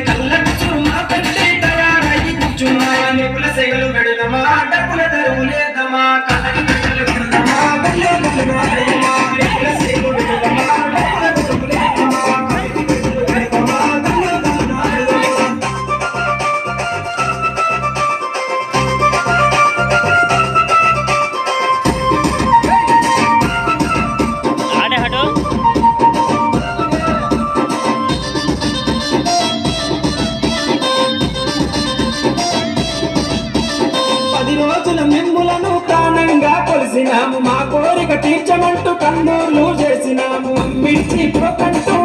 కళ్ళకు చురుమా పెట్టి తయారయ్యి కూర్చున్నాయి పుల సెగలు పెడదమా డబ్బుల తెరువు లేదమా కళ్ళకి పెట్టలు పెడదమా పుల సెగలు పెడదమా డబ్బుల తెరువు లేదమా కళ్ళకి పెట్టలు పెడదమా మిమ్ములను ప్రాణంగా కొలిసినాము మా కోరిక తీర్చమంటూ కన్నూర్లు చేసినాము మిర్చి పోకంటూ